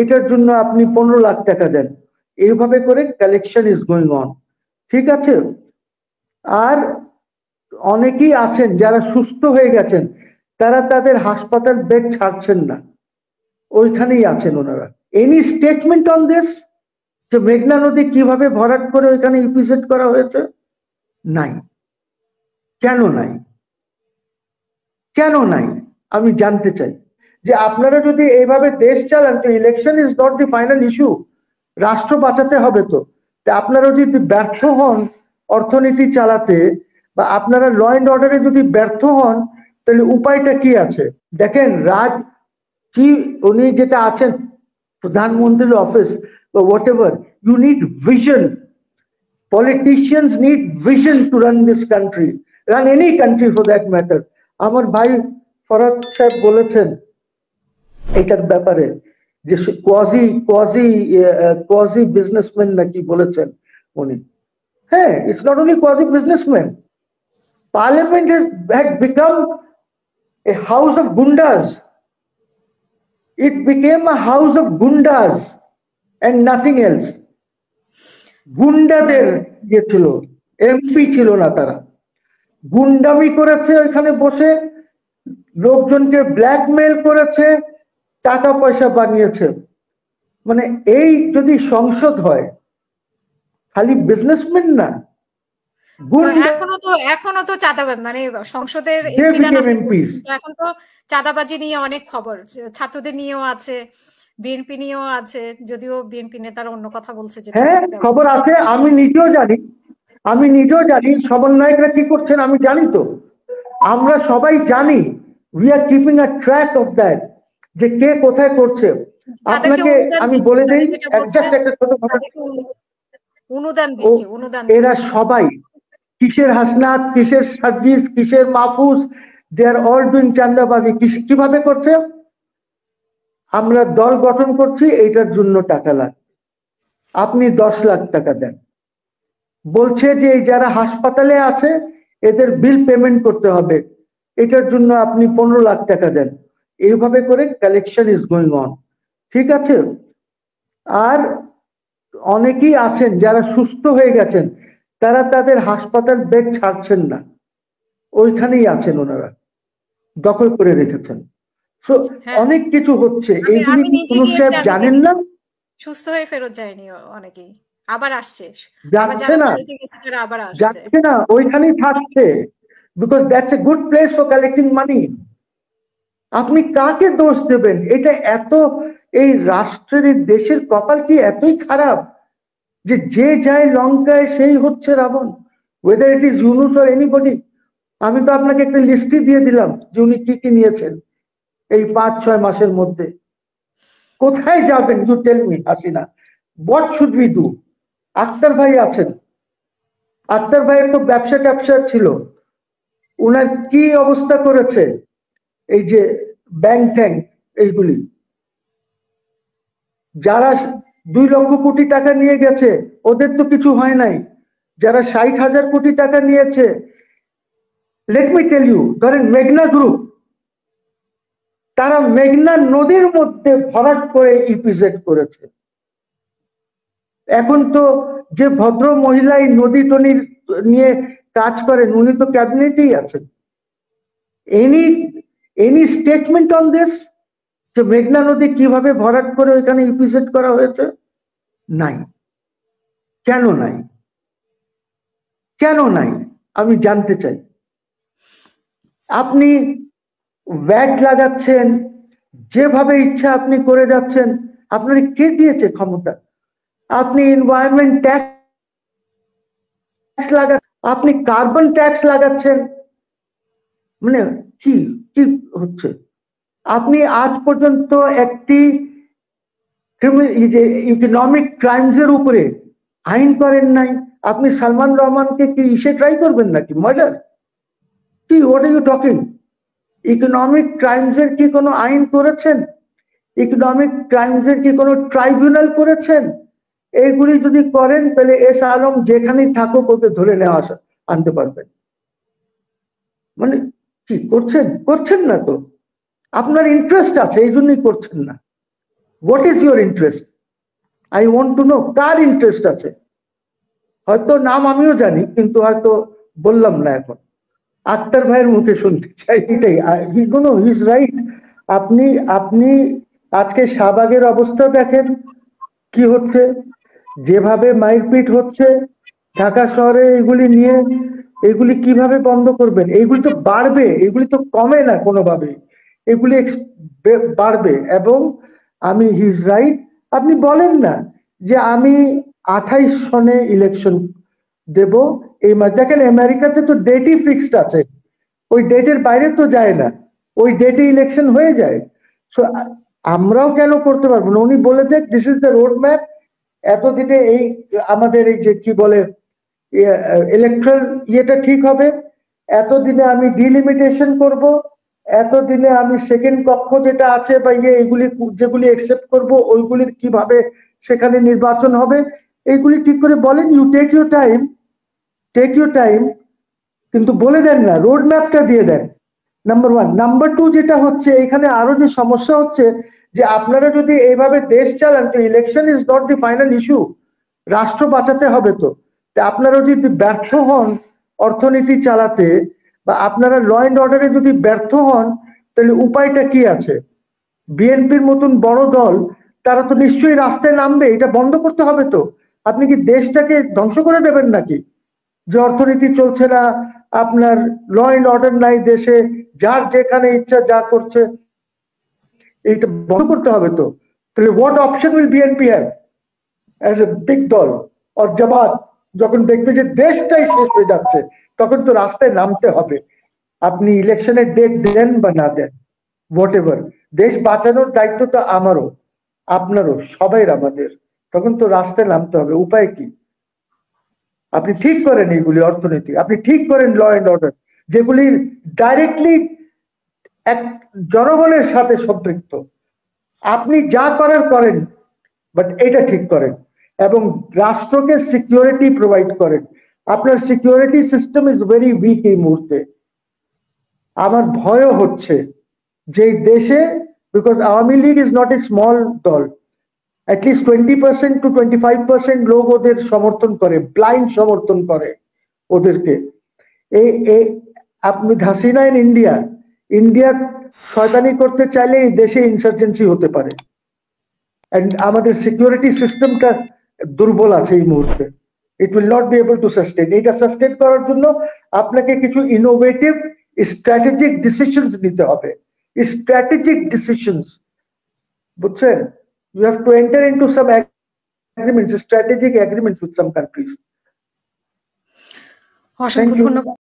এটার জন্য আপনি 15 লাখ টাকা দেন। এইভাবে করে কালেকশন ইজ গোয়িং অন। ঠিক আছে? আর অনেকেই আছেন যারা সুস্থ হয়ে গেছেন, তারা তাদের হাসপাতাল বেড ছাড়ছেন না, ওইখানেই আছেন ওনারা। এনি স্টেটমেন্ট অন দিস, যে মেঘনা নদী কিভাবে ভরাট করে ওইখানে ইপিজেড করা হয়েছে? নাই। কেন নাই? কেন নাই আমি জানতে চাই। যে আপনারা যদি এইভাবে দেশ চালান, তো election is not the final issue, রাষ্ট্র বাঁচাতে হবে। তো আপনারা যদি ব্যর্থ হন অর্থনীতি চালাতে, বা আপনারা ল অ্যান্ড অর্ডারে যদি ব্যর্থ হন, তাহলে উপায়টা কি আছে? দেখেন, কি উনি যেটা আছেন প্রধানমন্ত্রীর অফিস বা whatever, you need vision. Politicians need vision to run this country, run any country for that matter. আমার ভাই ফরাদ সাহেব বলেছেন এটার ব্যাপারে, যে কোয়াজি বিজনেসম্যান নাকি বলেছেন উনি। হ্যাঁ, it's not only quasi businessman, parliament had become a house of gundas. It became a house of gundas and nothing else. গুন্ডাদের যে ছিল, এমপি ছিল না, তারা গুন্ডামি করেছে ওইখানে বসে, লোকজনকে ব্ল্যাকমেল করেছে, টাকা পয়সা বানিয়েছে। মানে এই যদি সংসদ হয়, খালি বিজনেসম্যান না, এখনো তো চাঁদাবাজ, মানে সংসদের এখন তো চাঁদাবাজি নিয়ে অনেক খবর, ছাত্রদের নিয়েও আছে, বিএনপি নিয়েও আছে, যদিও বিএনপি নেতারা অন্য কথা বলছে। হ্যাঁ, খবর আছে, আমি নিজেও জানি সমন্বয়করা কি করছেন, আমি জানি। তো আমরা সবাই জানি, we are keeping a track of that, যে কে কোথায় করছে। আপনাকে আমি বলে দেই জাস্ট একটা ছোট কথা, এরা সবাই কিসের হাসনাত, কিসের সার্জিস, কিসের মাহফুজ, দে আর অল ডুইং চান্দাবাজি। কিভাবে করছে? আমরা দল গঠন করছি, এইটার জন্য টাকা লাগবে, আপনি 10 লাখ টাকা দেন। বলছে যে যারা হাসপাতালে আছে এদের বিল পেমেন্ট করতে হবে, এটার জন্য আপনি 15 লাখ টাকা দেন। এইভাবে করে কালেকশন ইজ গোয়িং অন। ঠিক আছে? আর অনেকেই আছেন যারা সুস্থ হয়ে গেছেন, তারা তাদের হাসপাতাল বেড ছাড়ছেন না, ওইখানেই আছেন ওনারা, দখল করে রেখেছেন। অনেক কিছু হচ্ছে, এইগুলি কোন সাহেব জানেন না। সুস্থ হয়ে ফেরত যায়নি অনেকেই, আবার আসছে, যাচ্ছে না, ওইখানেই থাকছে, because that's a good place for collecting money. আপনি কাকে দোষ দেবেন? এটা এত, এই রাষ্ট্রের, এই দেশের কপাল কি এতই খারাপ যে যে যায় লঙ্কায় সেই হচ্ছে Ravan, whether it is Yunus or anybody. আমি তো আপনাকে একটা লিস্টই দিয়ে দিলাম যে উনি কি কি নিয়েছেন এই 5-6 মাসের মধ্যে। কোথায় যাবেন? You tell me Hasina, what should we do? Akhtar ভাই আছেন, আক্তার ভাইয়ের তো ব্যবসা ছিল, উনার কি অবস্থা করেছে? এই যে ব্যাংক ট্যাঙ্ক, এইগুলি যারা 2 লক্ষ কোটি টাকা নিয়ে গেছে, ওদের তো কিছু হয় নাই। যারা 60,000 কোটি টাকা নিয়েছে, লেট মি টেল ইউ, ধরেন মেঘনা গ্রুপ, তারা মেঘনা নদীর মধ্যে ভরাট করে ইপিজেড করেছে। এখন তো যে ভদ্র মহিলা এই নদী টনি নিয়ে কাজ করেন, উনি তো ক্যাবিনেটেই আছেন। এনি স্টেটমেন্ট অন দিস, যে মেঘনা নদী কিভাবে ভরাট করে ওইখানে ইপিজেড করা হয়েছে? নাই। কেন নাই? কেন নাই আমি জানতে চাই। আপনি ভ্যাট লাগাচ্ছেন, যেভাবে ইচ্ছা আপনি করে যাচ্ছেন, আপনার কে দিয়েছে ক্ষমতা? আপনি এনভায়রনমেন্ট ট্যাক্স লাগাচ্ছেন, আপনি কার্বন ট্যাক্স লাগাচ্ছেন, মানে কি কি হচ্ছে? আপনি আজ পর্যন্ত একটি ইকোনমিক ক্রাইমস এর উপরে আইন করেন নাই। আপনি সালমান রহমানকে কি ট্রাই করবেন নাকি মার্ডার? কি, what are you talking? Economic crimes এর কি কোনো আইন করেছেন? ইকোনমিক ক্রাইমস এর কি কোনো ট্রাইব্যুনাল করেছেন? এইগুলি যদি করেন, তাহলে এস আলম যেখানেই থাকুক ওকে ধরে নেওয়া আনতে পারবেন। মানে কি করছেন? করছেন না তো, আপনার ইন্টারেস্ট আছে এই জন্যই করছেন না। What is your interest? I want to know কার ইন্টারেস্ট আছে। হয়তো নাম আমিও জানি, কিন্তু হয়তো বললাম না এখন। আক্তার ভাইয়ের মুখে শুনতে চাই এটাই। His right. আপনি আপনি আজকে শাহবাগের অবস্থা দেখেন কি হচ্ছে, যেভাবে মারপিট হচ্ছে ঢাকা শহরে, এগুলি নিয়ে এগুলি কিভাবে বন্ধ করবেন? এগুলি তো বাড়বে, এগুলি তো কমে না কোনোভাবে, এগুলি বাড়বে। এবং আমি হিজ রাইট। আপনি বলেন না যে আমি 28 সনে ইলেকশন দেব এই মাস। দেখেন আমেরিকাতে তো ডেটই ফিক্সড আছে, ওই ডেটের বাইরে তো যায় না, ওই ডেটে ইলেকশন হয়ে যায়। সো আমরাও কেন করতে পারবো না? উনি বলে দেখ this is the road map, এতদিনে এই আমাদের এই যে কি বলে ইলেকট্রাল ইয়েটা ঠিক হবে, এতদিনে আমি ডিলিমিটেশন করব, এতদিনে আমি সেকেন্ড কক্ষ যেটা আছে বা এগুলি যেগুলি একসেপ্ট করব ওইগুলির কিভাবে সেখানে নির্বাচন হবে, এইগুলি ঠিক করে বলেন। You take your time, take your time, কিন্তু বলে দেন না, রোড ম্যাপটা দিয়ে দেন। Number one. নাম্বার টু যেটা হচ্ছে, এখানে আরো যে সমস্যা হচ্ছে যে আপনারা যদি এইভাবে দেশ চালান, তো election is not the final issue, রাষ্ট্র বাঁচাতে হবে। তো আপনারা যদি ব্যর্থ হন অর্থনীতি চালাতে, বা আপনারা ল অ্যান্ড অর্ডারে যদি ব্যর্থ হন, তাহলে উপায়টা কি আছে? বিএনপির মতন বড় দল, তারা তো নিশ্চয়ই রাস্তায় নামবে, এটা বন্ধ করতে হবে। তো আপনি কি দেশটাকে ধ্বংস করে দেবেন নাকি? যে অর্থনীতি চলছে না, আপনার ল অ্যান্ড অর্ডার নাই দেশে, যার যেখানে ইচ্ছা যা করছে, এইটা বন্ধ করতে হবে। তো তাহলে what option will BNP have as a big দল অর জামাত? যখন দেখবে যে দেশটাই শেষ হয়ে যাচ্ছে, তখন তো রাস্তায় নামতে হবে। আপনি ইলেকশনের ডেট দেন বা না দেন, হোয়াট এভার, দেশ বাঁচানোর দায়িত্ব তো আমারও, আপনারও, সবাইয়ের, আমাদের। তখন তো রাস্তায় নামতে হবে। উপায় কি? আপনি ঠিক করেন এইগুলি অর্থনীতি, আপনি ঠিক করেন ল অ্যান্ড অর্ডার, যেগুলি ডাইরেক্টলি এক জনগণের সাথে সম্পৃক্ত। আপনি যা করার করেন, বাট এটা ঠিক করেন এবং রাষ্ট্রকে সিকিউরিটি প্রোভাইড করেন। আপনার security system is very weak এই মুহূর্তে। আমার ভয়ও হচ্ছে যে দেশে, because Awami League is not a small দল, অ্যাটলিস্ট 20% to 25% লোক ওদের সমর্থন করে, ব্লাইন্ড সমর্থন করে ওদেরকে। আপনি হাসিনা ইন ইন্ডিয়া, ইন্ডিয়া শয়তানি করতে চাইলে এই দেশে ইনসার্জেন্সি হতে পারে। আমাদের সিকিউরিটি সিস্টেমটা দুর্বল আছে এই মুহূর্তে। It will not be able to sustain. এটা সাস্টেন করার জন্য আপনাকে কিছু ইনোভেটিভ স্ট্র্যাটেজিক ডিসিশনস নিতে হবে, স্ট্র্যাটেজিক ডিসিশনস, বুঝছেন? You have to enter into some agreements, strategic agreements with some countries. অসংখ্য ধন্যবাদ।